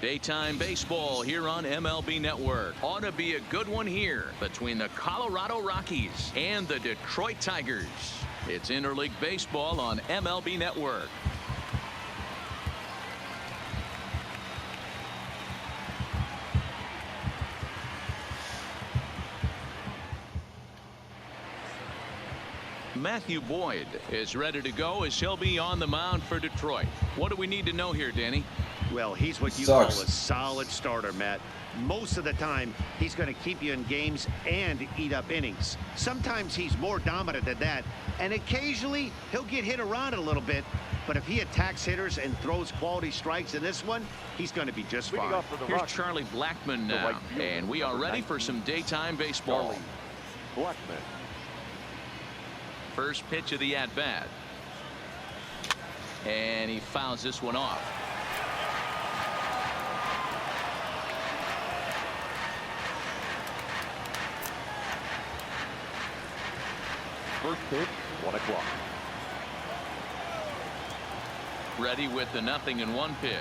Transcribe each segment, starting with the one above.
Daytime baseball here on MLB Network. Ought to be a good one here between the Colorado Rockies and the Detroit Tigers. It's interleague baseball on MLB Network. Matthew Boyd is ready to go as he'll be on the mound for Detroit. What do we need to know here, Danny? Well, he's what you call a solid starter, Matt. Most of the time, he's going to keep you in games and eat up innings. Sometimes he's more dominant than that, and occasionally he'll get hit around a little bit. But if he attacks hitters and throws quality strikes in this one, he's going to be just fine. Here's Charlie Blackmon now, and we are ready for some daytime baseball. Blackmon. First pitch of the at-bat. And he fouls this one off. First pitch, 1 o'clock. Ready with the 0-1 pitch.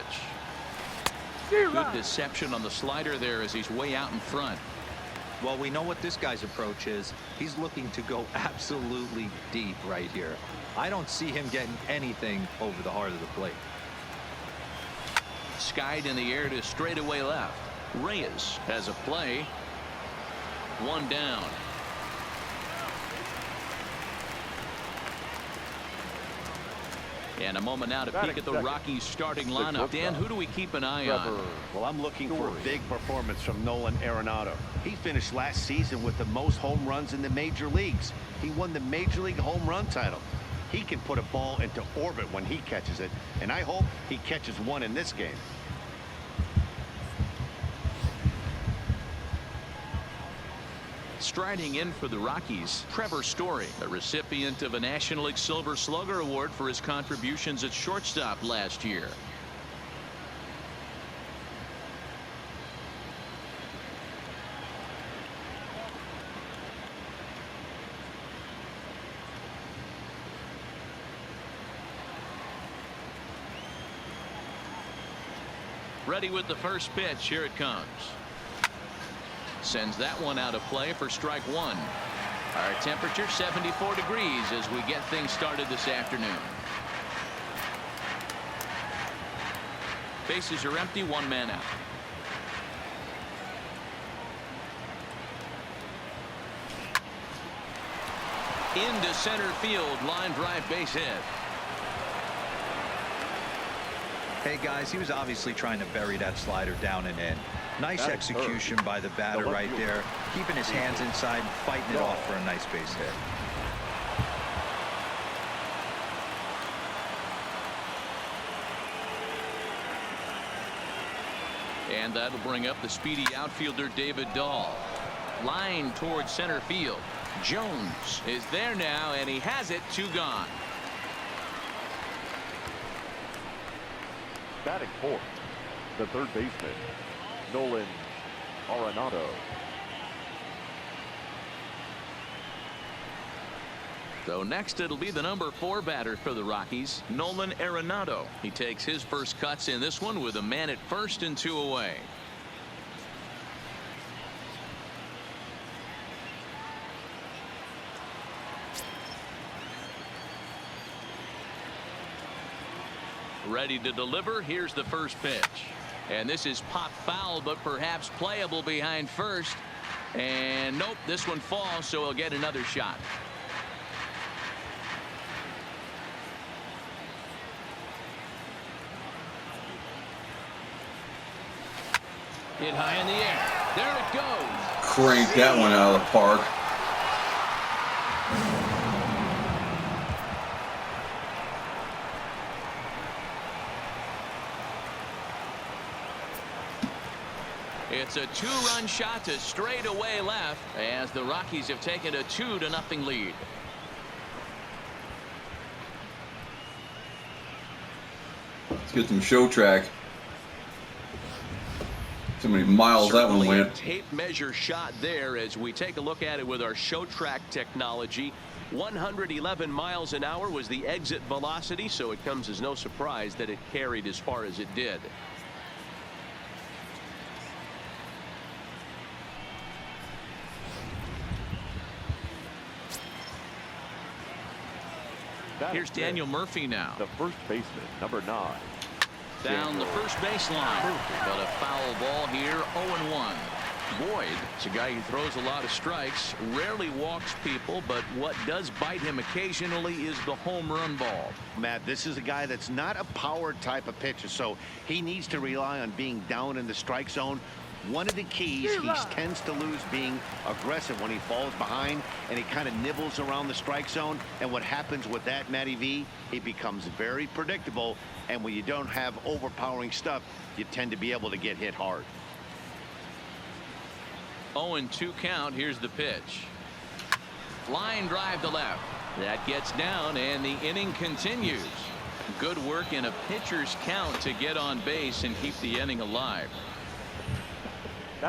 Good deception on the slider there as he's way out in front. Well, we know what this guy's approach is. He's looking to go absolutely deep right here. I don't see him getting anything over the heart of the plate. Skied in the air to straightaway left. Reyes has a play. One down. And a moment now to peek at the Rockies starting lineup. Dan, who do we keep an eye on? Well, I'm looking for a big performance from Nolan Arenado. He finished last season with the most home runs in the major leagues. He won the Major League home run title. He can put a ball into orbit when he catches it, and I hope he catches one in this game. Striding in for the Rockies, Trevor Story, a recipient of a National League Silver Slugger Award for his contributions at shortstop last year. Ready with the first pitch. Here it comes. Sends that one out of play for strike one. Our temperature 74 degrees as we get things started this afternoon. Bases are empty, one man out. Into center field, line drive base hit. Hey guys, he was obviously trying to bury that slider down and in. Nice execution by the batter right there, keeping his hands inside, fighting it off for a nice base hit. And that'll bring up the speedy outfielder David Dahl. Line towards center field. Jones is there now, and he has it. 2 gone. Batting fourth, the third baseman, Nolan Arenado. So next it'll be the number 4 batter for the Rockies, Nolan Arenado. He takes his first cuts in this one with a man at first and 2 away. Ready to deliver. Here's the first pitch. And this is pop foul, but perhaps playable behind first. And nope, this one falls, so he'll get another shot. Hit high in the air. There it goes. Crank that one out of the park. It's a 2-run shot to straightaway left as the Rockies have taken a 2-0 lead. Let's get some show track. So many miles that one went. Tape measure shot there as we take a look at it with our show track technology. 111 miles an hour was the exit velocity, so it comes as no surprise that it carried as far as it did. Here's Daniel Murphy now. The first baseman, number 9. Down the first baseline. But a foul ball here, 0-1. Boyd is a guy who throws a lot of strikes, rarely walks people, but what does bite him occasionally is the home run ball. Matt, this is a guy that's not a power type of pitcher, so he needs to rely on being down in the strike zone. One of the keys, he tends to lose being aggressive when he falls behind and he kind of nibbles around the strike zone. And what happens with that, Matty V, it becomes very predictable. And when you don't have overpowering stuff, you tend to be able to get hit hard. 0-2 count. Here's the pitch. Line drive to left. That gets down and the inning continues. Good work in a pitcher's count to get on base and keep the inning alive.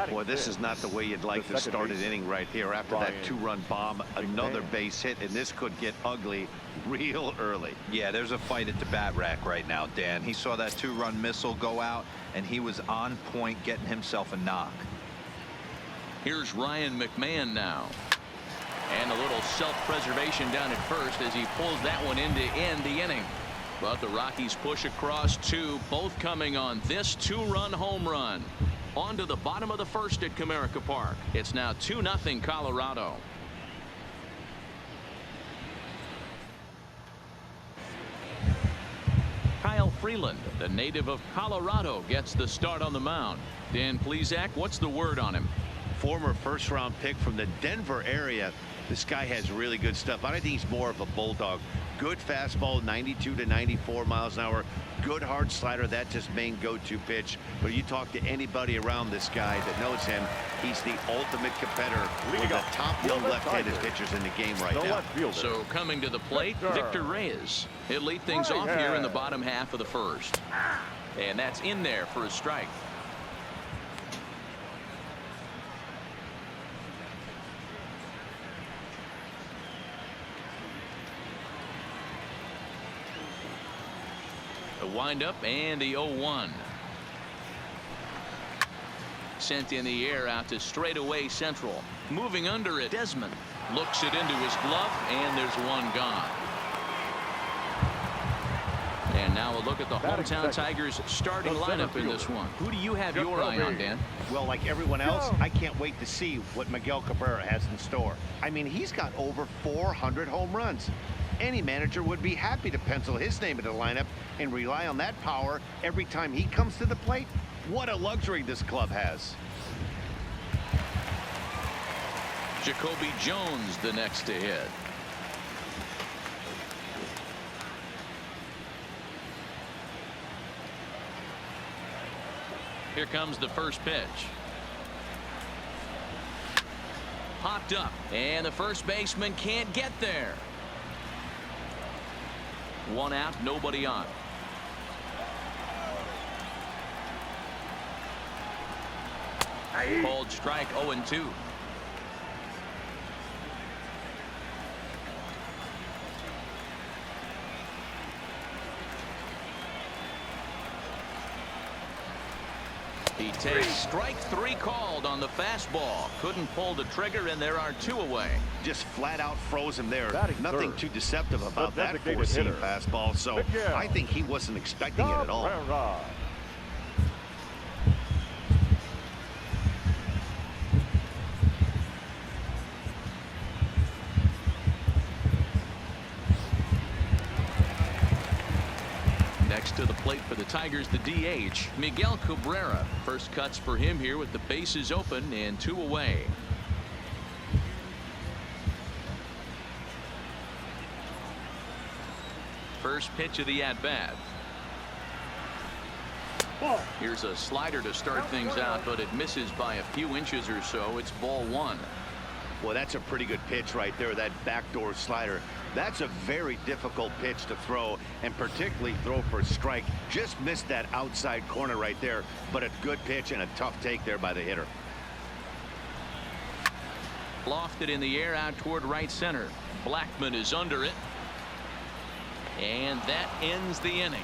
Boy, this is not the way you'd like to start an inning right here after that 2-run bomb. Another base hit, and this could get ugly real early. Yeah, there's a fight at the bat rack right now, Dan. He saw that 2-run missile go out, and he was on point getting himself a knock. Here's Ryan McMahon now. And a little self-preservation down at first as he pulls that one in to end the inning. But the Rockies push across 2, both coming on this 2-run home run. On to the bottom of the first at Comerica Park. It's now 2-0 Colorado. Kyle Freeland, the native of Colorado, gets the start on the mound. Dan Plesac, what's the word on him? Former first-round pick from the Denver area. This guy has really good stuff. I think he's more of a bulldog. Good fastball, 92 to 94 miles an hour. Good hard slider. That's his main go-to pitch. But you talk to anybody around this guy that knows him, he's the ultimate competitor. One of the top young left-handed pitchers in the game right now. So coming to the plate, Victor Reyes. He'll lead things off here in the bottom half of the first. And that's in there for a strike. The windup and the 0-1. Sent in the air out to straightaway central. Moving under it, Desmond looks it into his glove, and there's one gone. And now a look at the hometown Tigers starting lineup in this one. Who do you have your eye on, Dan? Well, like everyone else, I can't wait to see what Miguel Cabrera has in store. I mean, he's got over 400 home runs. Any manager would be happy to pencil his name into the lineup and rely on that power every time he comes to the plate. What a luxury this club has. Jacoby Jones the next to hit. Here comes the first pitch. Popped up, and the first baseman can't get there. One out, nobody on. Called strike, 0-2. He takes strike 3 called on the fastball. Couldn't pull the trigger, and there are 2 away. Just flat out froze him there. Nothing third. too deceptive about that Designated 4-seam hitter. fastball. So I think he wasn't expecting it at all. Next to the plate for the Tigers, the DH, Miguel Cabrera. First cuts for him here with the bases open and 2 away. First pitch of the at-bat. Here's a slider to start things out, but it misses by a few inches or so. It's ball 1. Well, that's a pretty good pitch right there, that backdoor slider. That's a very difficult pitch to throw, and particularly throw for a strike. Just missed that outside corner right there, but a good pitch and a tough take there by the hitter. Lofted in the air out toward right center. Blackman is under it. And that ends the inning.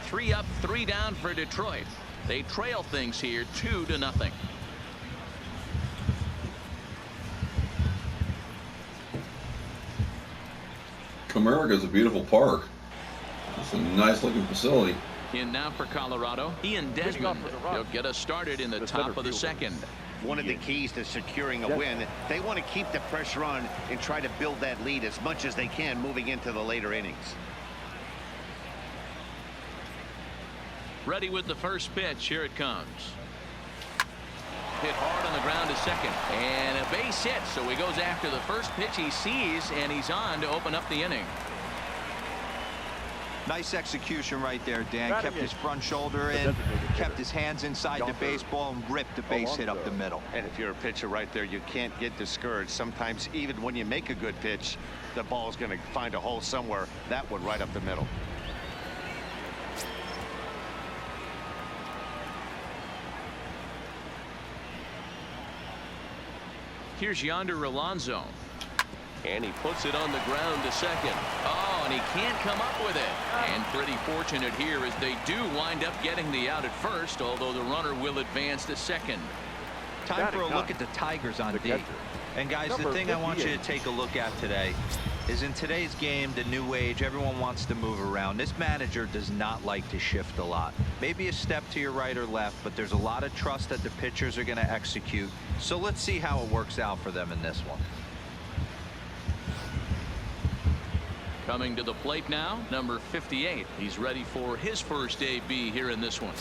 3 up, 3 down for Detroit. They trail things here 2-0. Comerica's a beautiful park. It's a nice looking facility. In now for Colorado, Ian Desmond. He'll get us started in the top of the second. One of the keys to securing a win, they want to keep the pressure on and try to build that lead as much as they can moving into the later innings. Ready with the first pitch. Here it comes. Hit hard on the ground to second. And a base hit. So he goes after the first pitch he sees, and he's on to open up the inning. Nice execution right there, Dan. Kept his front shoulder in, kept his hands inside the baseball, and ripped the base hit up the middle. And if you're a pitcher right there, you can't get discouraged. Sometimes even when you make a good pitch, the ball's going to find a hole somewhere. That one right up the middle. Here's Yonder Alonso. And he puts it on the ground to second. Oh, and he can't come up with it. And pretty fortunate here as they do wind up getting the out at first, although the runner will advance to second. Time for a look at the Tigers on D. And guys, the thing I want you to take a look at today is in today's game, the new age, everyone wants to move around. This manager does not like to shift a lot. Maybe a step to your right or left, but there's a lot of trust that the pitchers are going to execute. So let's see how it works out for them in this one. Coming to the plate now, number 58. He's ready for his first AB here in this one.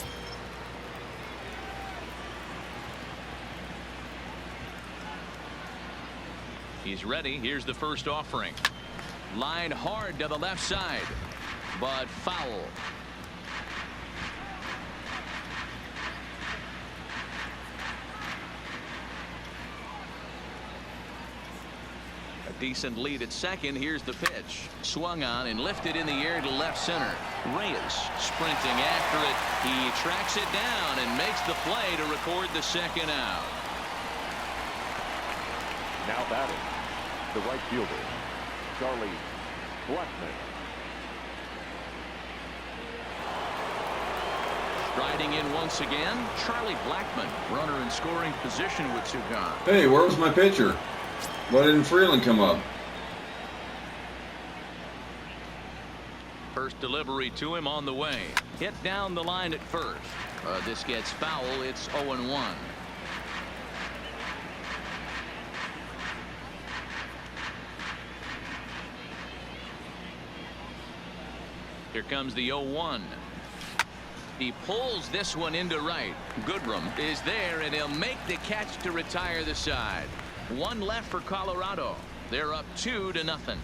He's ready. Here's the first offering. Line hard to the left side, but foul. Decent lead at second. Here's the pitch. Swung on and lifted in the air to left center. Reyes sprinting after it. He tracks it down and makes the play to record the second out. Now batting, the right fielder, Charlie Blackmon. Striding in once again, Charlie Blackmon, runner in scoring position with two gone. Hey, where was my pitcher? Why didn't Freeland come up? First delivery to him on the way. Hit down the line at first. This gets foul. It's 0-1. Here comes the 0-1. He pulls this one into right. Goodrum is there, and he'll make the catch to retire the side. One left for Colorado. They're up 2-0.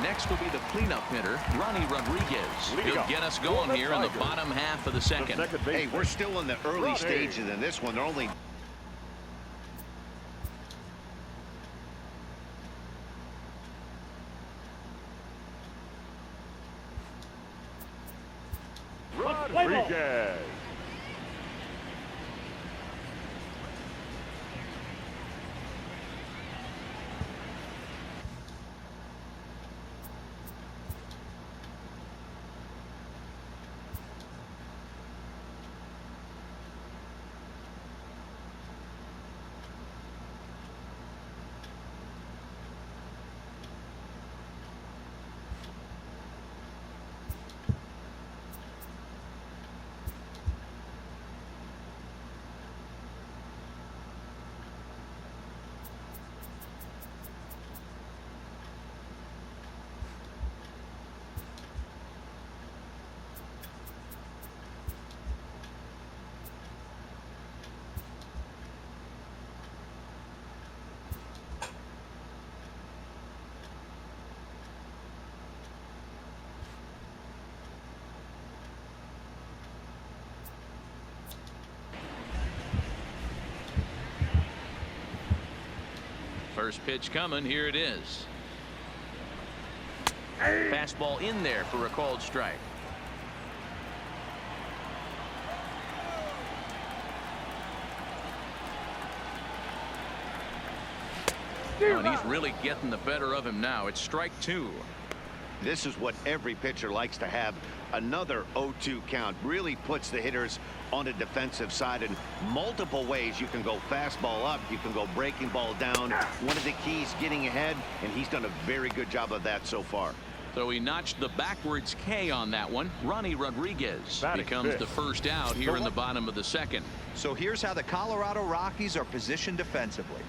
Next will be the cleanup hitter, Ronnie Rodriguez. He'll get us going here in the bottom half of the second. Hey, we're still in the early stages in this one. They're only Rodriguez. First pitch coming. Here it is. Fastball in there for a called strike. Oh, and he's really getting the better of him now. It's strike 2. This is what every pitcher likes to have, Another 0-2 count really puts the hitters on the defensive side in multiple ways. You can go fastball up, you can go breaking ball down. One of the keys, getting ahead, and he's done a very good job of that so far. So he notched the backwards K on that one. Ronnie Rodriguez becomes the first out here in the bottom of the second. So here's how the Colorado Rockies are positioned defensively.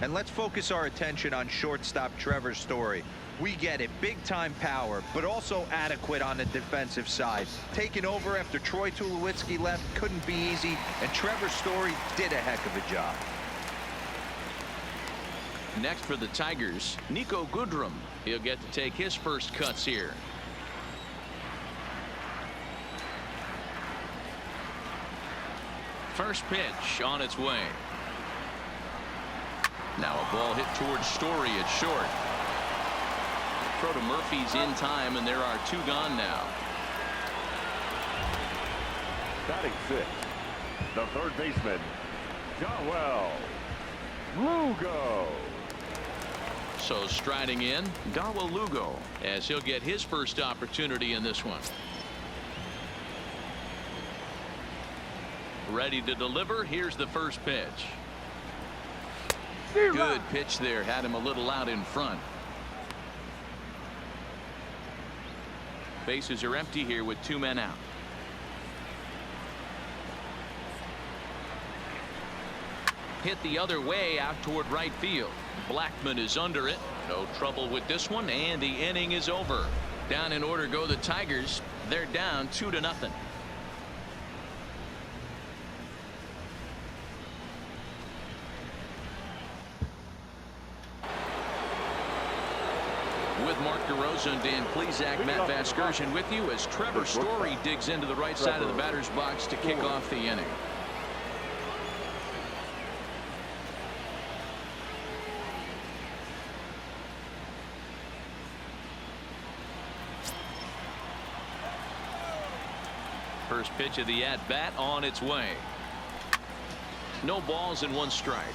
And let's focus our attention on shortstop Trevor Story. We get it, big-time power, but also adequate on the defensive side. Taking over after Troy Tulowitzki left couldn't be easy, and Trevor Story did a heck of a job. Next for the Tigers, Nico Goodrum. He'll get to take his first cuts here. First pitch on its way. Now a ball hit towards Story at short. Throw to Murphy's in time, and there are 2 gone now. Batting 6, the third baseman, Joel Lugo. So striding in, Dawel Lugo, as he'll get his first opportunity in this one. Ready to deliver. Here's the first pitch. Good pitch there. Had him a little out in front. Bases are empty here with 2 men out. Hit the other way out toward right field. Blackman is under it. No trouble with this one, and the inning is over. Down in order go the Tigers. They're down 2-0. With Mark DeRosa and Dan Plesac, Matt Vasgersian with you as Trevor Story digs into the right side of the batter's box to kick off the inning. First pitch of the at-bat on its way. No balls and 1 strike.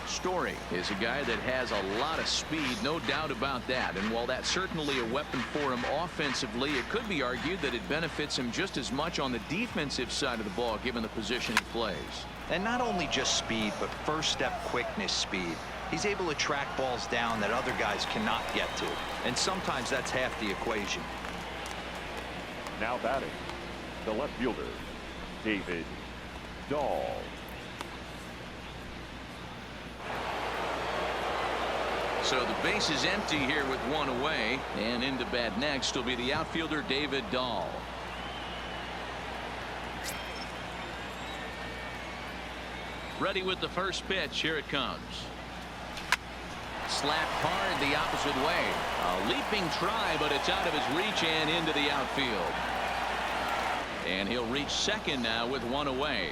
Story is a guy that has a lot of speed, no doubt about that. And while that's certainly a weapon for him offensively, it could be argued that it benefits him just as much on the defensive side of the ball, given the position he plays. And not only just speed, but first step quickness speed. He's able to track balls down that other guys cannot get to. And sometimes that's half the equation. Now batting, the left fielder, David Dahl. So the base is empty here with 1 away, and into bat next will be the outfielder David Dahl. Ready with the first pitch. Here it comes. Slapped hard the opposite way. A leaping try, but it's out of his reach and into the outfield. And he'll reach second now with 1 away.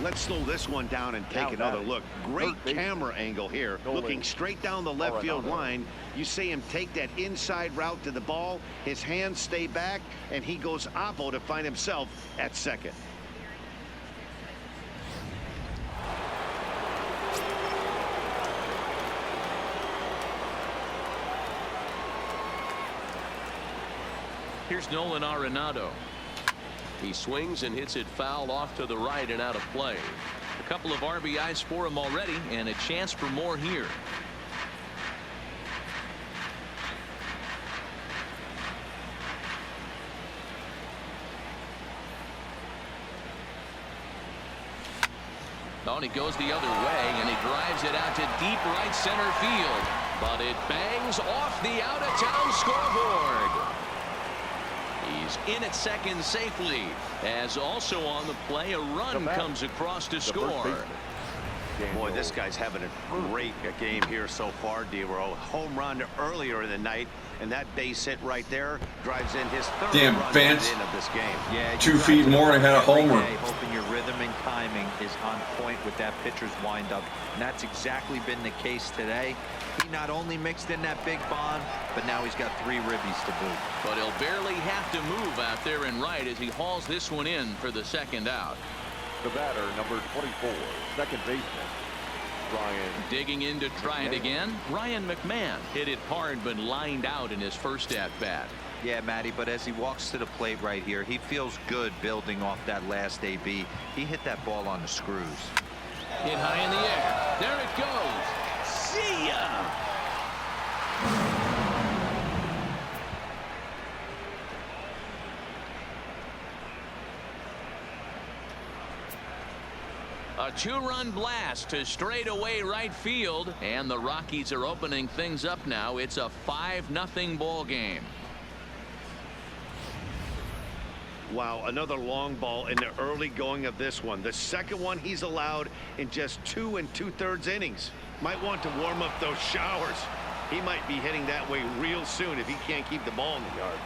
Let's slow this one down and take another look. Great camera angle here, looking straight down the left field line. You see him take that inside route to the ball. His hands stay back, and he goes oppo to find himself at second. Here's Nolan Arenado. He swings and hits it foul off to the right and out of play. A couple of RBIs for him already, and a chance for more here. Oh, and he goes the other way, and he drives it out to deep right center field. But it bangs off the out-of-town scoreboard. He's in at second safely, as also on the play a run comes across to score. Boy, this guy's having a great game here so far, D-Row. Home run earlier in the night, and that base hit right there drives in his third run at the end of this game. Yeah, 2 feet more and had a homer. Hoping your rhythm and timing is on point with that pitcher's windup, and that's exactly been the case today. He not only mixed in that big bomb, but now he's got 3 ribbies to boot. But he'll barely have to move out there in right as he hauls this one in for the second out. The batter, number 24, second baseman, Ryan. Digging in to try it again. Ryan McMahon hit it hard but lined out in his first at bat. Yeah, Matty, but as he walks to the plate right here, he feels good building off that last AB. He hit that ball on the screws. Hit high in the air. There it goes. See ya! A two-run blast to straightaway right field, and the Rockies are opening things up now. It's a 5-0 ball game. Wow, another long ball in the early going of this one. The second one he's allowed in just 2 2/3 innings. Might want to warm up those showers. He might be heading that way real soon if he can't keep the ball in the yard.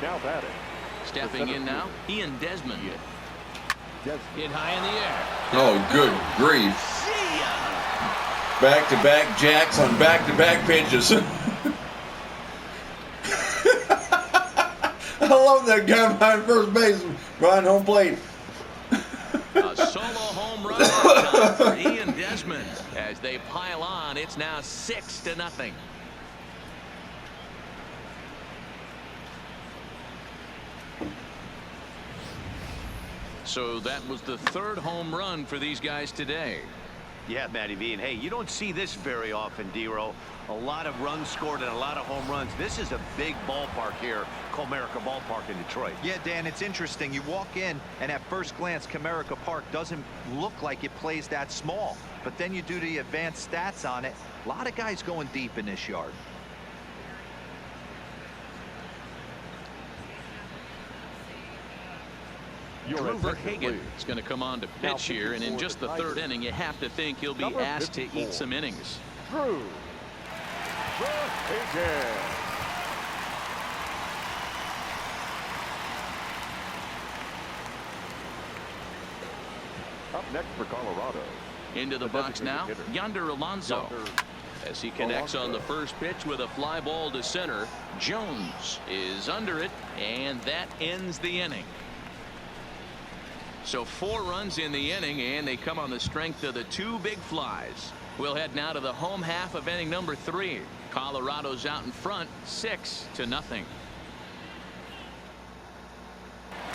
Now batting. Stepping in now, Ian Desmond. Hit high in the air. Oh, good grief. See ya! Back-to-back jacks on back-to-back pitches. I love that guy behind first base, behind home plate. A solo home run that time for Ian Desmond. As they pile on, it's now 6-0. So that was the third home run for these guys today. Yeah, Matty V. And hey, you don't see this very often, D-Row. A lot of runs scored and a lot of home runs. This is a big ballpark here, Comerica Ballpark in Detroit. Yeah, Dan, it's interesting. You walk in, and at first glance, Comerica Park doesn't look like it plays that small. But then you do the advanced stats on it. A lot of guys going deep in this yard. Groover Hagen is going to come on to pitch here, and in just the third inning, you have to think he'll be asked to eat some innings. Groover Hagen. Up next for Colorado. Into the box now, Yonder Alonso. As he connects on the first pitch with a fly ball to center, Jones is under it, and that ends the inning. So 4 runs in the inning, and they come on the strength of the 2 big flies. We'll head now to the home half of inning number 3. Colorado's out in front, 6-0.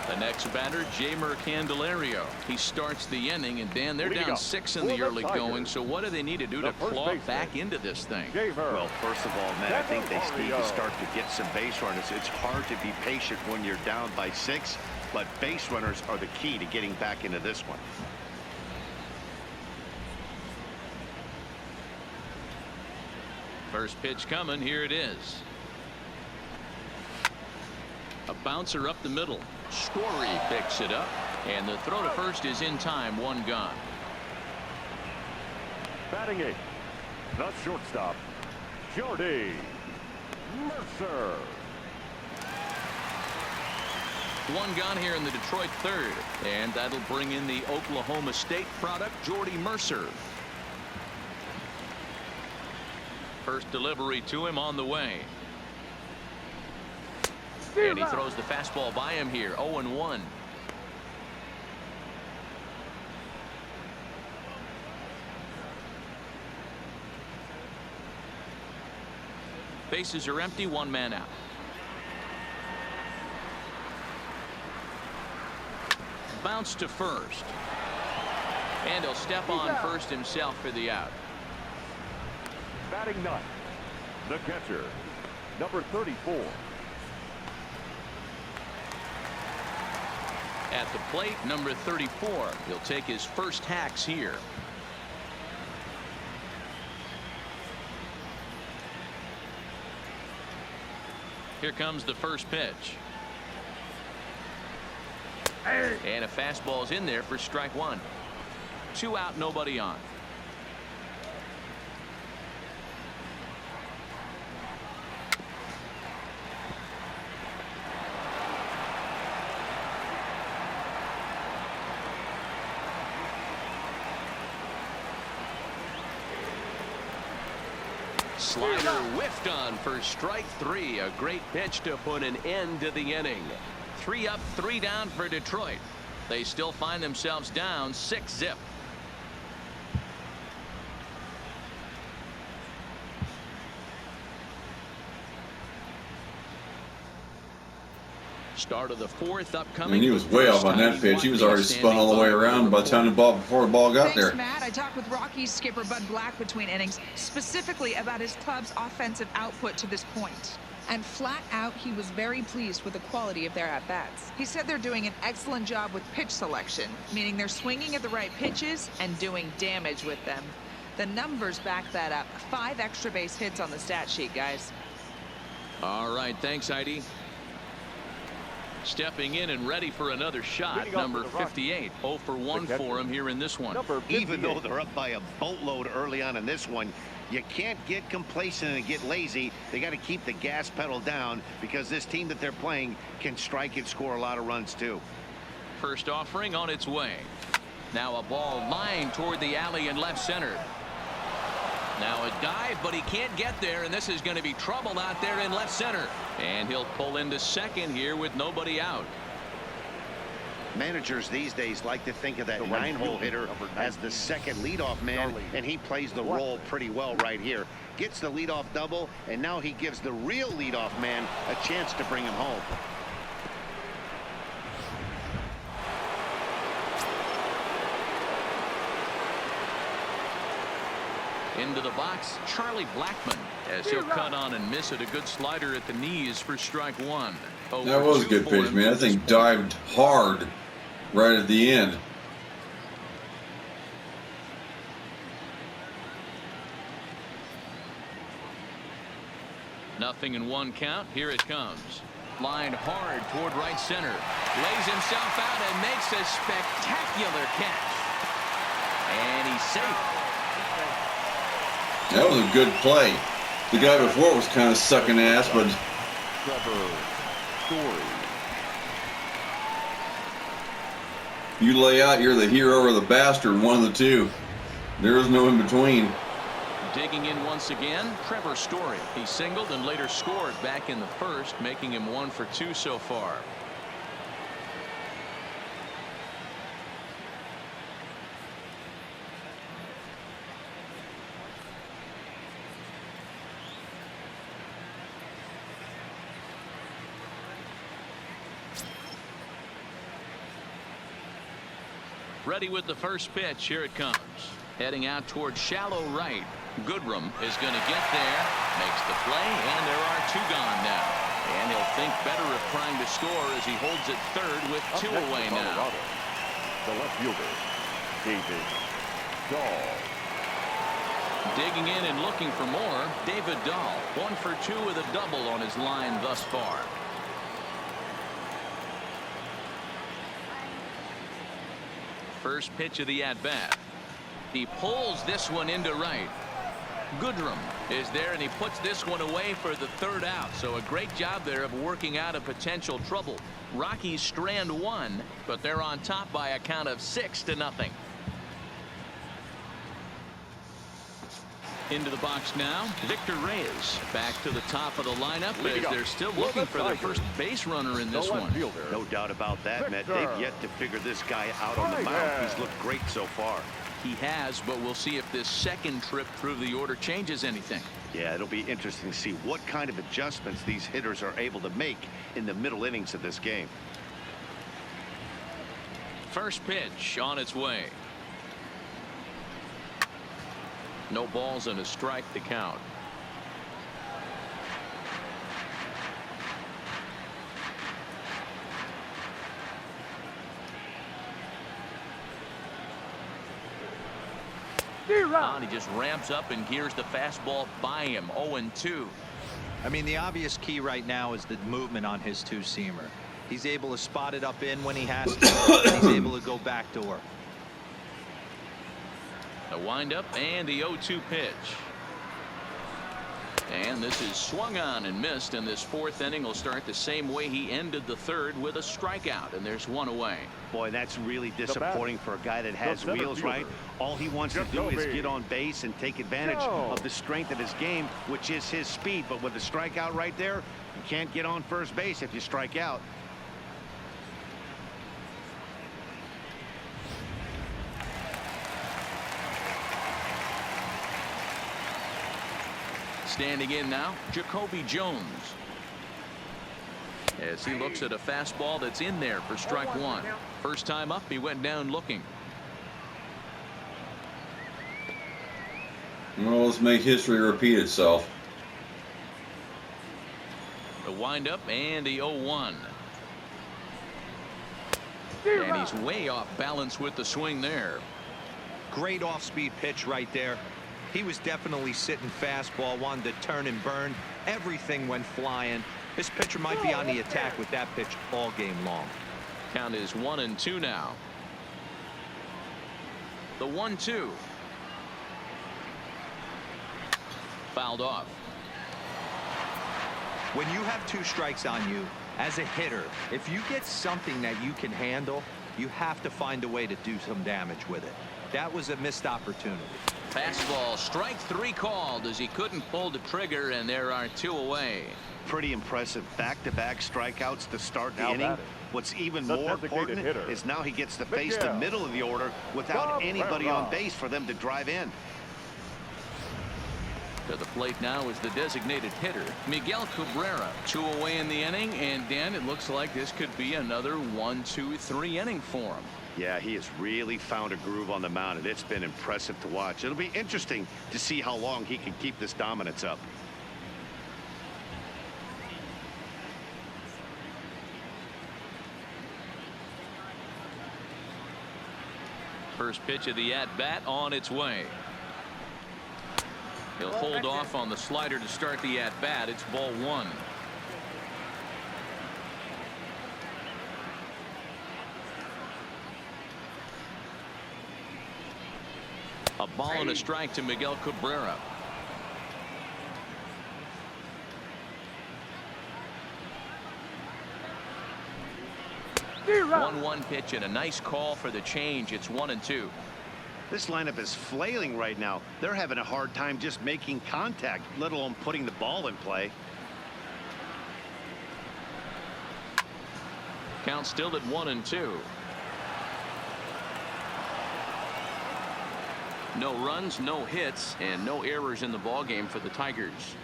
The next batter, Jeimer Candelario. He starts the inning, and Dan, they're down 6 in the early going. So what do they need to do to claw back into this thing? Well, first of all, man, I think they need to start to get some base runners. It's hard to be patient when you're down by 6. But base runners are the key to getting back into this one. First pitch coming. Here it is. A bouncer up the middle. Story picks it up, and the throw to first is in time. 1 gone. Batting 8th, the shortstop, Jordy Mercer. 1 gone here in the Detroit third, and that'll bring in the Oklahoma State product, Jordy Mercer. First delivery to him on the way. And he throws the fastball by him here. 0-1. Bases are empty, 1 man out. Bounce to first, and he'll step on first himself for the out. Batting 9th, the catcher, number 34. At the plate, number 34. He'll take his first hacks here. Here comes the first pitch. And a fastball's in there for strike 1. 2 out, nobody on. Slider whiffed on for strike 3. A great pitch to put an end to the inning. 3 up, 3 down for Detroit. They still find themselves down 6-0. Start of the fourth upcoming. And he was way off on that pitch. He was already spun all the way around by the time before the ball got there. Thanks, Matt. I talked with Rockies skipper Bud Black between innings, specifically about his club's offensive output to this point. And flat out, he was very pleased with the quality of their at-bats. He said they're doing an excellent job with pitch selection, meaning they're swinging at the right pitches and doing damage with them. The numbers back that up. 5 extra base hits on the stat sheet, guys. All right, thanks, Heidi. Stepping in and ready for another shot, number 58. 0 for 1 for him here in this one. Even though they're up by a boatload early on in this one, you can't get complacent and get lazy. They got to keep the gas pedal down because this team that they're playing can strike and score a lot of runs too. First offering on its way. Now a ball lined toward the alley in left center. Now a dive, but he can't get there, and this is going to be trouble out there in left center. And he'll pull into second here with nobody out. Managers these days like to think of that 9-hole hitter as the second leadoff man, and he plays the role pretty well right here. Gets the leadoff double, and now he gives the real leadoff man a chance to bring him home. Into the box, Charlie Blackmon, as he'll cut on and miss it. A good slider at the knees for strike 1. That was a good pitch, man. That thing dived hard right at the end. Nothing in 1 count. Here it comes. Lined hard toward right center. Lays himself out and makes a spectacular catch. And he's safe. That was a good play. The guy before was kind of sucking ass, but you lay out, you're the hero or the bastard, one of the two. There is no in between. Digging in once again, Trevor Story. He singled and later scored back in the first, making him 1 for 2 so far. Ready with the first pitch. Here it comes. Heading out toward shallow right. Goodrum is going to get there. Makes the play, and there are 2 gone now. And he'll think better of trying to score as he holds it third with 2 away now. The left fielder, David Dahl. Digging in and looking for more, David Dahl. 1 for 2 with a double on his line thus far. First pitch of the at-bat. He pulls this one into right. Goodrum is there, and he puts this one away for the 3rd out. So a great job there of working out a potential trouble. Rockies strand 1, but they're on top by a count of 6-0. Into the box now, Victor Reyes back to the top of the lineup as they're still looking for their first base runner in this one. No doubt about that, Matt. They've yet to figure this guy out on the mound. He's looked great so far. He has, but we'll see if this second trip through the order changes anything. Yeah, it'll be interesting to see what kind of adjustments these hitters are able to make in the middle innings of this game. First pitch on its way. No balls and a strike to count. And he just ramps up and gears the fastball by him. 0-2. I mean, the obvious key right now is the movement on his 2-seamer. He's able to spot it up in when he has to, and he's able to go backdoor. The windup and the 0-2 pitch. And this is swung on and missed, and this 4th inning will start the same way he ended the 3rd with a strikeout, and there's 1 away. Boy, that's really disappointing for a guy that has wheels, right? All he wants to do is get on base and take advantage of the strength of his game, which is his speed. But with a strikeout right there, you can't get on first base if you strike out. Standing in now, Jacoby Jones. as he looks at a fastball that's in there for strike one. First time up, he went down looking. Well, let's make history repeat itself. The windup and the 0-1. And he's way off balance with the swing there. Great off-speed pitch right there. He was definitely sitting fastball, wanted to turn and burn. Everything went flying. This pitcher might be on the attack with that pitch all game long. Count is 1-2 now. The 1-2. Fouled off. When you have 2 strikes on you, as a hitter, if you get something that you can handle, you have to find a way to do some damage with it. That was a missed opportunity. Fastball, strike 3 called as he couldn't pull the trigger, and there are 2 away. Pretty impressive back-to-back strikeouts to start the inning. What's even more important is now he gets to face the middle of the order without anybody on base for them to drive in. To the plate now is the designated hitter, Miguel Cabrera. 2 away in the inning, and Dan, it looks like this could be another 1-2-3 inning for him. Yeah, he has really found a groove on the mound, and it's been impressive to watch. It'll be interesting to see how long he can keep this dominance up. First pitch of the at-bat on its way. He'll hold off on the slider to start the at-bat. It's ball 1. A ball and a strike to Miguel Cabrera. One 1 pitch and a nice call for the change. It's 1-2. This lineup is flailing right now. They're having a hard time just making contact, let alone putting the ball in play. Count still at 1-2. No runs, no hits, and no errors in the ballgame for the Tigers.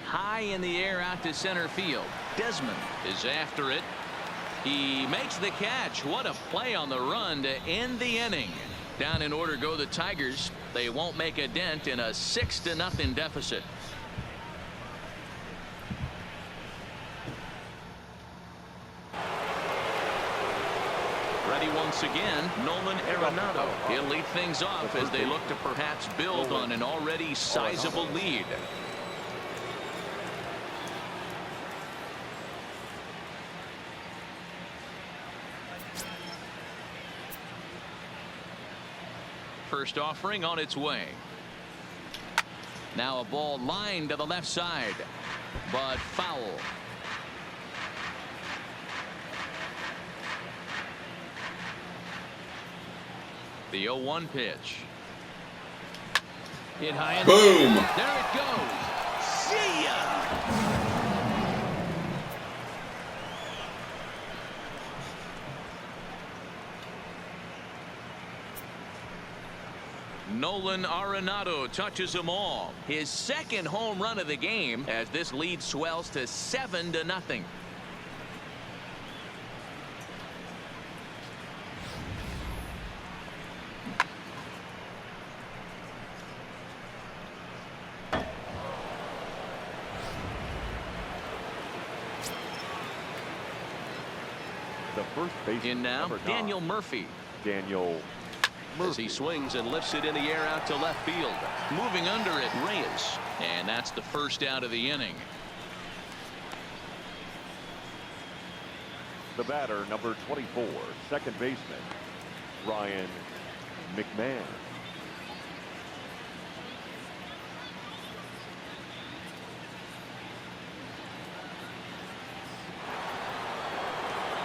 High in the air out to center field. Desmond is after it. He makes the catch. What a play on the run to end the inning. Down in order go the Tigers. They won't make a dent in a 6-0 deficit. Ready once again, Nolan Arenado. He'll lead things off as they look to perhaps build on an already sizable lead. First offering on its way. Now a ball lined to the left side, but foul. The 0-1 pitch. Hit high and boom. There it goes. See ya. Nolan Arenado touches them all. His second home run of the game as this lead swells to 7-0. The first baseman In now, Daniel Murphy. Daniel Murphy. As he swings and lifts it in the air out to left field. Moving under it, Reyes. And that's the first out of the inning. The batter, number 24, second baseman, Ryan McMahon.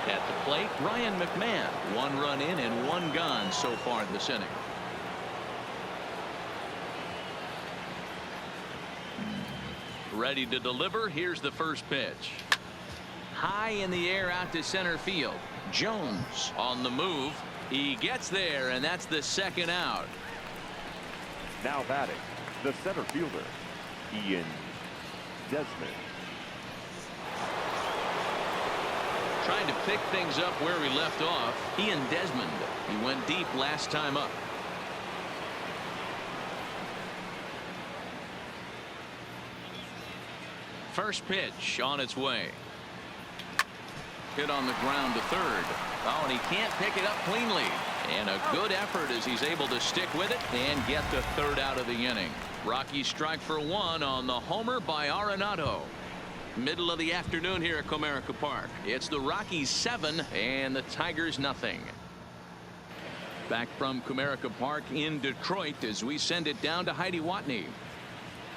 At the plate, Ryan McMahon. 1 run in and 1 gone so far this inning. Ready to deliver. Here's the first pitch. High in the air out to center field. Jones on the move. He gets there, and that's the second out. Now batting, the center fielder, Ian Desmond. trying to pick things up where we left off. Ian Desmond. He went deep last time up. First pitch on its way. Hit on the ground to third. Oh, and he can't pick it up cleanly. And a good effort as he's able to stick with it and get the third out of the inning. Rockies strike for one on the homer by Arenado. Middle of the afternoon here at Comerica Park. It's the Rockies 7 and the Tigers nothing. Back from Comerica Park in Detroit as we send it down to Heidi Watney.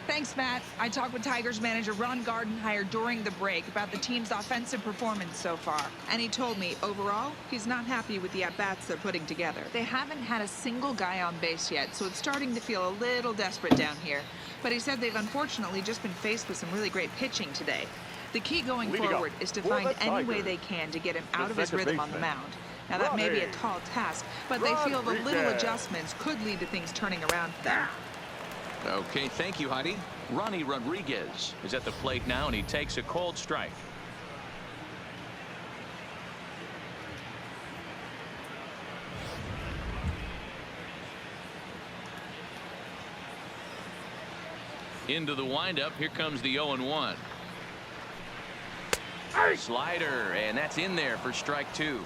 Thanks, Matt. I talked with Tigers manager Ron Gardenhire during the break about the team's offensive performance so far. And he told me, overall, he's not happy with the at-bats they're putting together. They haven't had a single guy on base yet, so it's starting to feel a little desperate down here. But he said they've unfortunately just been faced with some really great pitching today. The key going forward is to find any way they can to get him out of his rhythm on the mound. Now, that may be a tall task, but they feel the little adjustments could lead to things turning around for them. Okay, thank you, Heidi. Ronnie Rodriguez is at the plate now, and he takes a cold strike. Into the windup. Here comes the 0-1. Slider, and that's in there for strike two.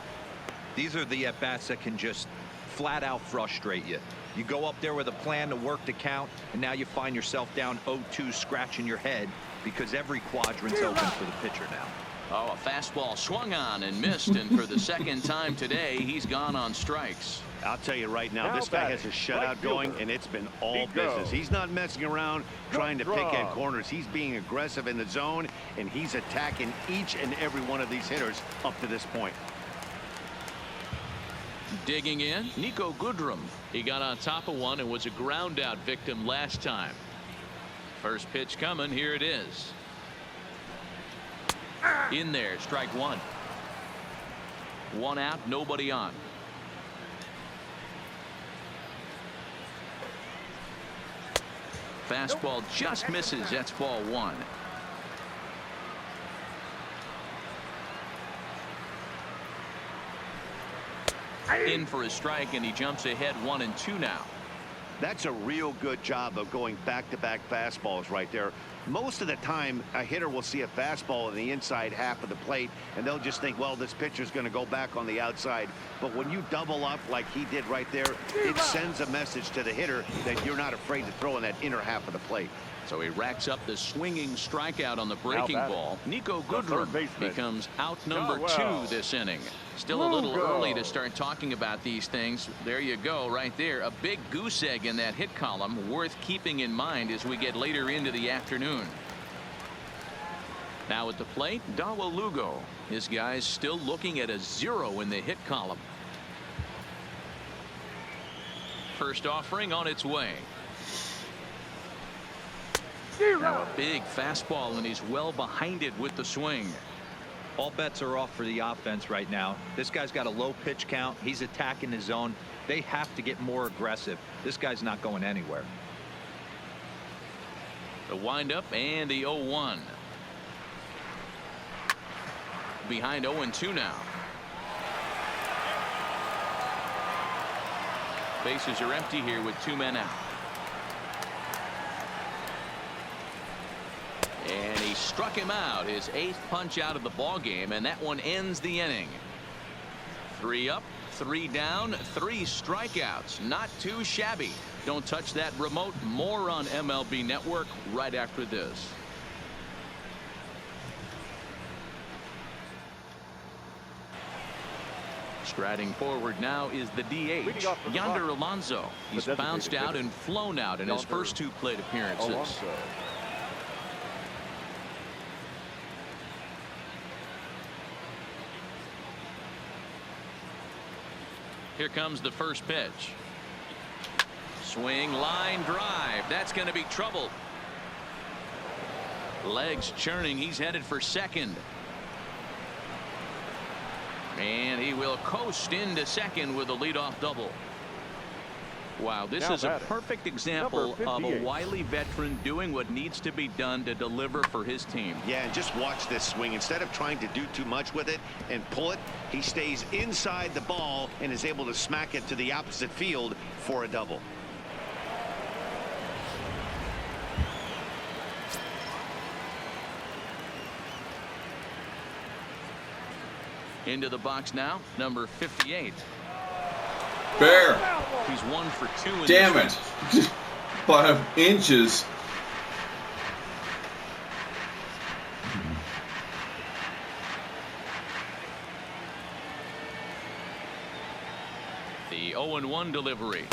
These are the at-bats that can just flat out frustrate you. You go up there with a plan to work the count, and now you find yourself down 0-2 scratching your head because every quadrant's open for the pitcher now. Oh, a fastball swung on and missed, and for the second time today, he's gone on strikes. I'll tell you right now, this guy has a shutout going, and it's been all business. He's not messing around trying to pick at corners. He's being aggressive in the zone, and he's attacking each and every one of these hitters up to this point. Digging in, Nico Goodrum. He got on top of one and was a ground out victim last time. First pitch coming. Here it is. In there, strike one. One out, nobody on. Fastball just misses. That's ball one. In for a strike, and he jumps ahead 1-2 now. That's a real good job of going back-to-back fastballs right there. Most of the time, a hitter will see a fastball in the inside half of the plate, and they'll just think, well, this pitcher's going to go back on the outside. But when you double up like he did right there, it sends a message to the hitter that you're not afraid to throw in that inner half of the plate. So he racks up the swinging strikeout on the breaking ball. Nico Goodrum becomes out number 2 this inning. Still a little early to start talking about these things. There you go, right there. A big goose egg in that hit column, worth keeping in mind as we get later into the afternoon. Now at the plate, Dawa Lugo. His guys still looking at a 0 in the hit column. First offering on its way. Now a big fastball, and he's well behind it with the swing. All bets are off for the offense right now. This guy's got a low pitch count. He's attacking his zone. They have to get more aggressive. This guy's not going anywhere. The windup and the 0-1. Behind 0-2 now. Bases are empty here with 2 men out. And he struck him out, his 8th punch out of the ball game, and that one ends the inning. 3 up, 3 down, 3 strikeouts. Not too shabby. Don't touch that remote. More on MLB Network right after this. Striding forward now is the DH, Yonder Alonso. He's bounced out and flown out in his first 2 plate appearances. Here comes the first pitch. Swing, line drive. That's going to be trouble. Legs churning. He's headed for second. And he will coast into second with a leadoff double. Wow, this Now is a batting, perfect example number of a 58. wily veteran doing what needs to be done to deliver for his team. Yeah, and just watch this swing. Instead of trying to do too much with it and pull it, he stays inside the ball and is able to smack it to the opposite field for a double. Into the box now, number 58. Bear. He's 1 for 2 in Damn this it. 5 inches. The 0-1 delivery.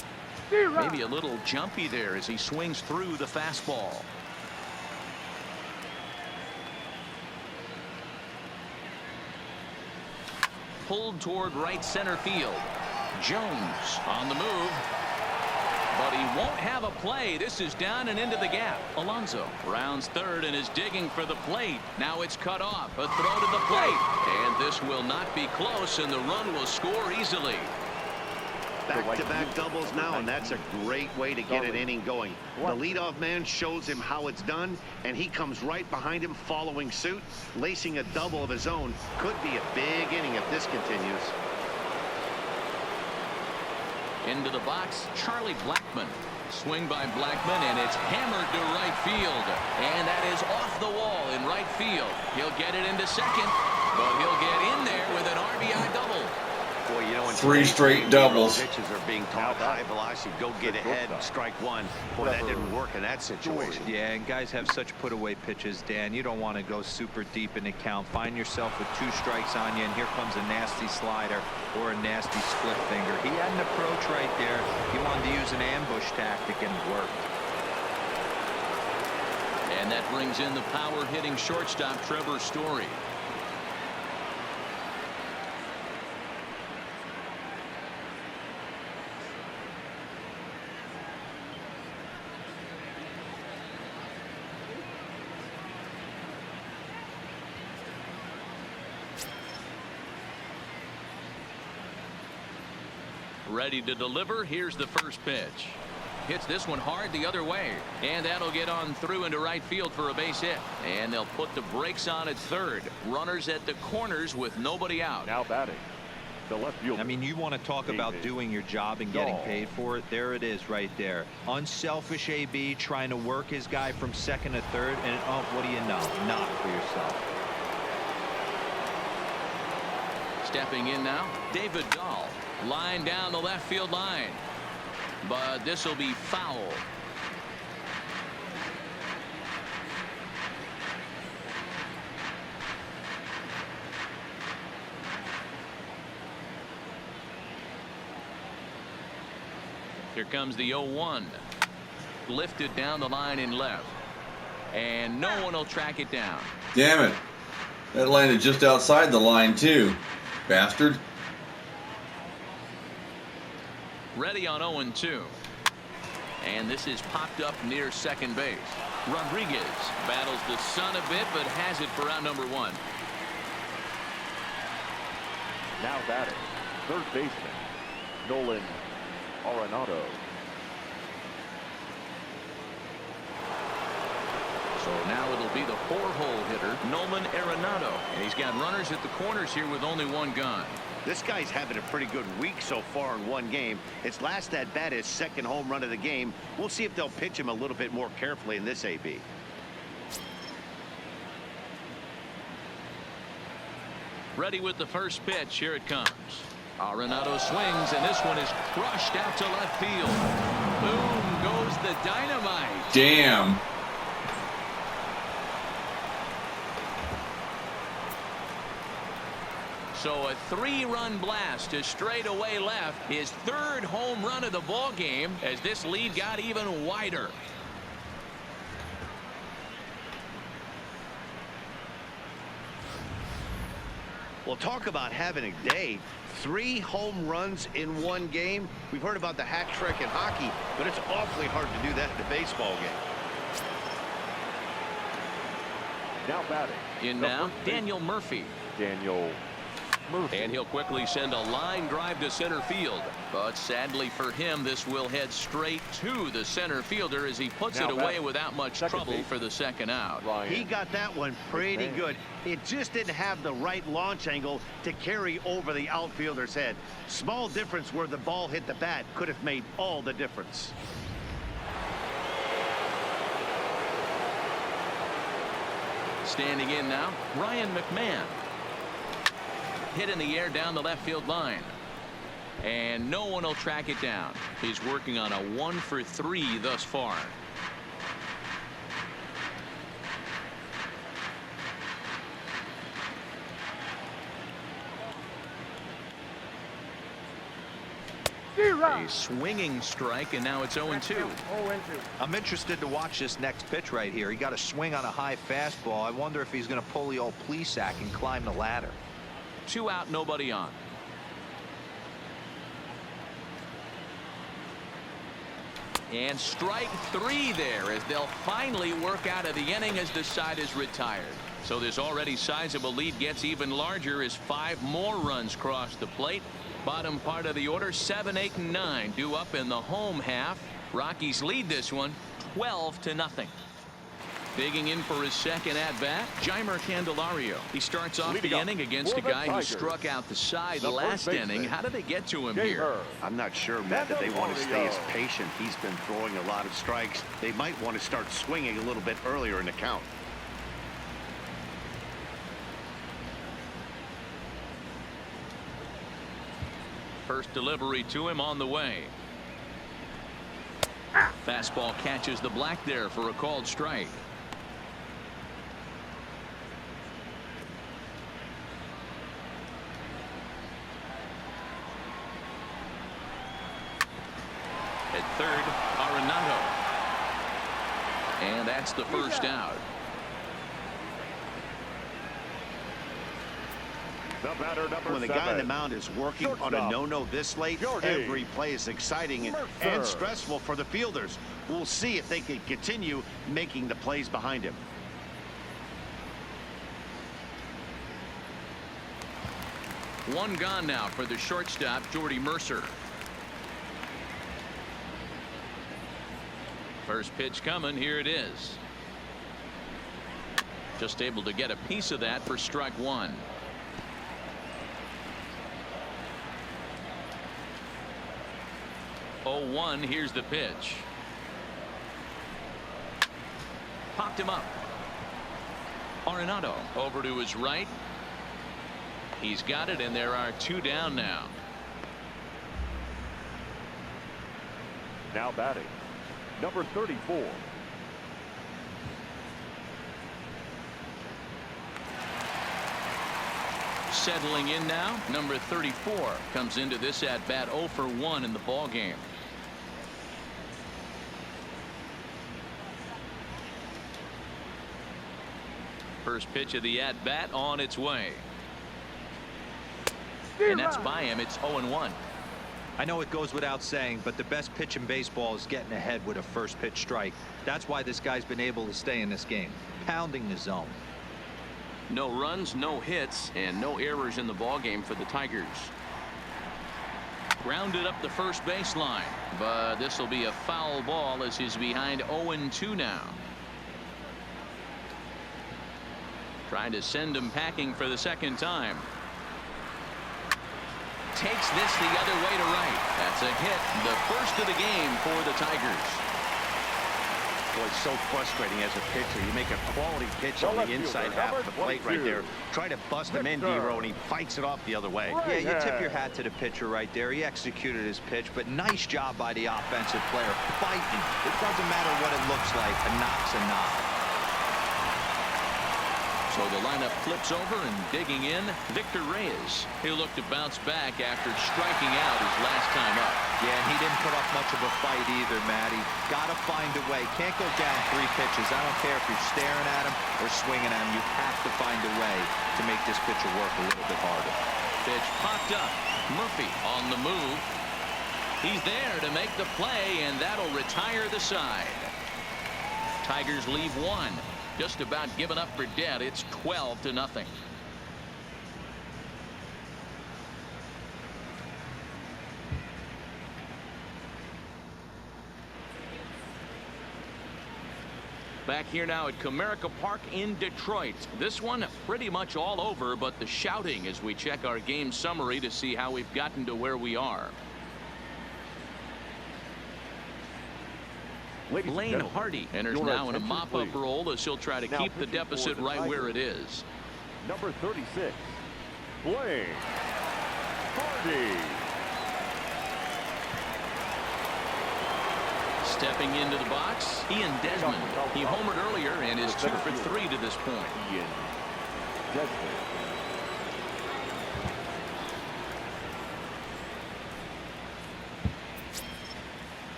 Maybe a little jumpy there as he swings through the fastball. Pulled toward right center field. Jones on the move. But he won't have a play. This is down and into the gap. Alonso rounds third and is digging for the plate. Now it's cut off. A throw to the plate. And this will not be close, and the run will score easily. Back-to-back doubles now, and that's a great way to get an inning going. The leadoff man shows him how it's done, and he comes right behind him following suit, lacing a double of his own. Could be a big inning if this continues. Into the box, Charlie Blackmon. Swing by Blackmon, and it's hammered to right field. And that is off the wall in right field. He'll get it into second, but he'll get in there with an RBI double. Boy, you know, 3 straight doubles. Pitches are being taught high velocity. Go get ahead, strike one. Boy, that didn't work in that situation. Yeah, and guys have such put-away pitches, Dan. You don't want to go super deep in the count. Find yourself with 2 strikes on you, and here comes a nasty slider or a nasty split finger. He had an approach right there. He wanted to use an ambush tactic, and it worked. And that brings in the power-hitting shortstop, Trevor Story. Ready to deliver. Here's the first pitch. Hits this one hard the other way, and that'll get on through into right field for a base hit. And they'll put the brakes on at third. Runners at the corners with nobody out. Now batting, the left fielder. I mean, you want to talk about doing your job and getting paid for it. There it is right there. Unselfish AB trying to work his guy from second to third, and oh, what do you know? Not for yourself. Stepping in now, David Dahl. Line down the left field line. But this will be foul. Here comes the 0-1. Lifted down the line in left. And no one will track it down. Damn it. That landed just outside the line, too. Bastard. Ready on 0-2. And this is popped up near second base. Rodriguez battles the sun a bit, but has it for out number 1. Now batting, third baseman, Nolan Arenado. So now it'll be the 4-hole hitter, Nolan Arenado. And he's got runners at the corners here with only 1 gun. This guy's having a pretty good week so far in 1 game. It's last at bat, his second home run of the game. We'll see if they'll pitch him a little bit more carefully in this AB. Ready with the first pitch. Here it comes. Arenado swings, and this one is crushed out to left field. Boom goes the dynamite. Damn. So a 3-run blast to straightaway left, his 3rd home run of the ball game as this lead got even wider. Well, talk about having a day. 3 home runs in 1 game. We've heard about the hat trick in hockey, but it's awfully hard to do that in a baseball game. Now batting. In now, Daniel Murphy. Daniel And he'll quickly send a line drive to center field. But sadly for him, this will head straight to the center fielder as he puts it away without much trouble for the second out. He got that one pretty good. It just didn't have the right launch angle to carry over the outfielder's head. Small difference where the ball hit the bat could have made all the difference. Standing in now, Ryan McMahon. Hit in the air down the left field line. And no one will track it down. He's working on a 1-for-3 thus far. A swinging strike, and now it's 0-2. I'm interested to watch this next pitch right here. He got a swing on a high fastball. I wonder if he's going to pull the old Plesac and climb the ladder. 2 out, nobody on. And strike 3 there as they'll finally work out of the inning as the side is retired. So this already sizable lead gets even larger as 5 more runs cross the plate. Bottom part of the order, 7, 8, and 9 due up in the home half. Rockies lead this one 12-0. Digging in for his second at-bat, Jeimer Candelario. He starts off the inning against a guy who struck out the side last inning. How did they get to him here? I'm not sure, Matt, that they want to stay as patient. He's been throwing a lot of strikes. They might want to start swinging a little bit earlier in the count. First delivery to him on the way. Fastball catches the black there for a called strike. At third, Arenado. And that's the first out. When the guy on the mound is working on a no-no this late, every play is exciting and stressful for the fielders. We'll see if they can continue making the plays behind him. One gone now for the shortstop, Jordy Mercer. First pitch coming. Here it is. Just able to get a piece of that for strike 1. 0-1. Here's the pitch. Popped him up. Arenado over to his right. He's got it, and there are 2 down now. Now batting, number 34. Settling in now, number 34 comes into this at bat 0 for 1 in the ball game. First pitch of the at bat on its way. And that's by him. It's 0-1. I know it goes without saying, but the best pitch in baseball is getting ahead with a first pitch strike. That's why this guy's been able to stay in this game, pounding the zone. No runs, no hits, and no errors in the ball game for the Tigers. Grounded up the first baseline, but this will be a foul ball as he's behind 0-2 now. Trying to send him packing for the second time. Takes this the other way to right. That's a hit, the first of the game for the Tigers. Boy, it's so frustrating as a pitcher. You make a quality pitch on the inside half of the plate right there. Try to bust him in, D-Row, and he fights it off the other way. Yeah, you tip your hat to the pitcher right there. He executed his pitch, but nice job by the offensive player fighting. It doesn't matter what it looks like. A knock's a knock. So the lineup flips over, and digging in, Victor Reyes. He'll look to bounce back after striking out his last time up. Yeah, and he didn't put up much of a fight either, Matty. Got to find a way. Can't go down 3 pitches. I don't care if you're staring at him or swinging at him. You have to find a way to make this pitcher work a little bit harder. Pitch popped up. Murphy on the move. He's there to make the play, and that'll retire the side. Tigers leave 1. Just about given up for dead. It's 12-0. Back here now at Comerica Park in Detroit. This one pretty much all over, but the shouting as we check our game summary to see how we've gotten to where we are. Lane Hardy enters now in a mop-up role as he'll try to keep the deficit right where it is. Number 36, Lane Hardy. Stepping into the box, Ian Desmond. He homered earlier and is 2 for 3 to this point. Ian Desmond.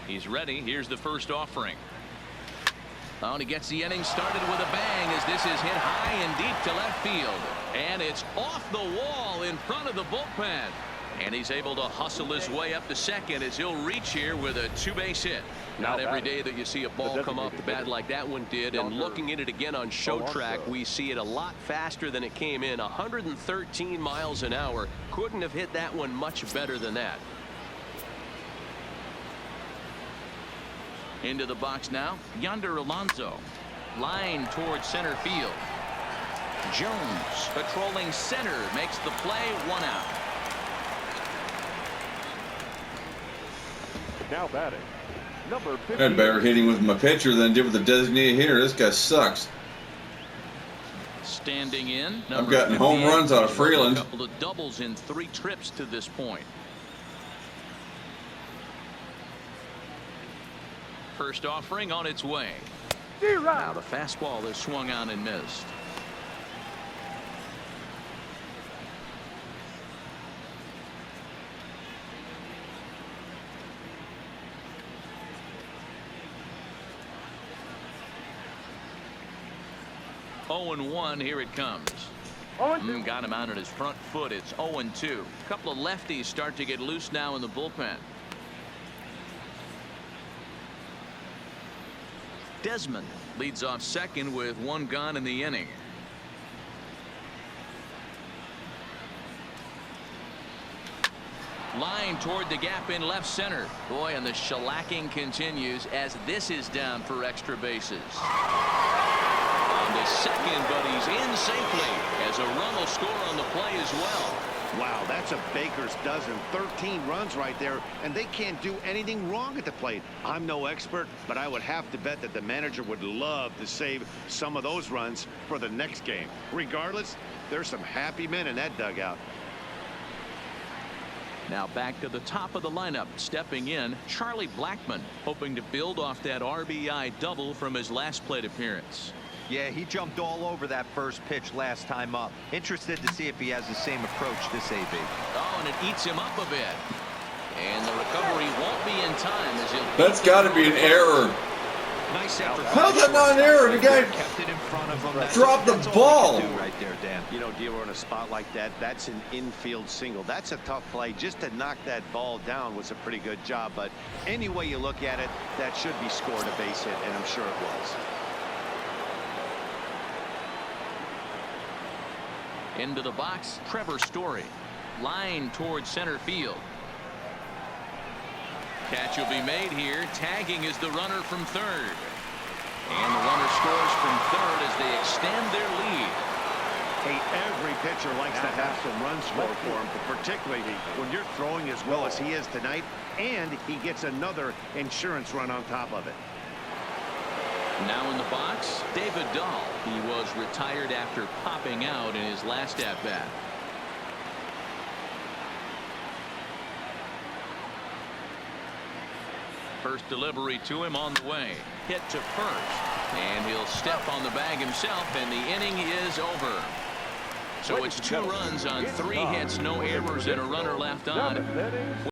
He's ready. Here's the first offering. Oh, and he gets the inning started with a bang as this is hit high and deep to left field. And it's off the wall in front of the bullpen. And he's able to hustle his way up to second as he'll reach here with a 2-base hit. Not every day that you see a ball come off the bat like that one did. And looking at it again on show track, we see it a lot faster than it came in. 113 miles an hour. Couldn't have hit that one much better than that. Into the box now, Yonder Alonso. Line towards center field. Jones patrolling center makes the play, 1 out. Now batting, number 50. I had better hitting with my pitcher than I did with the designated hitter. This guy sucks. Standing in. I've gotten home runs out of Freeland. A couple of doubles in 3 trips to this point. First offering on its way. Now the fastball is swung on and missed. Oh and 1, here it comes. Got him out on his front foot. It's 0-2. A couple of lefties start to get loose now in the bullpen. Desmond leads off second with 1 gone in the inning. Line toward the gap in left center. Boy, and the shellacking continues as this is down for extra bases. On the second, but he's in safely as a run will score on the play as well. Wow, that's a baker's dozen. 13 runs right there, and they can't do anything wrong at the plate. I'm no expert, but I would have to bet that the manager would love to save some of those runs for the next game. Regardless, there's some happy men in that dugout. Now back to the top of the lineup. Stepping in, Charlie Blackmon, hoping to build off that RBI double from his last plate appearance. Yeah, he jumped all over that first pitch last time up. Interested to see if he has the same approach this AB. Oh, and it eats him up a bit. And the recovery won't be in time as he'll... That's got to be an error. Nice effort. How's that not an error? The guy kept it in front of him. Dropped the ball. Right there, Dan. You know, dealer in a spot like that, that's an infield single. That's a tough play. Just to knock that ball down was a pretty good job. But any way you look at it, that should be scored a base hit, and I'm sure it was. Into the box, Trevor Story. Line towards center field. Catch will be made here. Tagging is the runner from third. And the runner scores from third as they extend their lead. Hey, every pitcher likes to have some runs scored for him, but particularly when you're throwing as well as he is tonight, and he gets another insurance run on top of it. Now in the box, David Dahl. He was retired after popping out in his last at-bat. First delivery to him on the way. Hit to first. And he'll step on the bag himself, and the inning is over. So it's 2 runs on 3 hits, no errors, and a runner left on.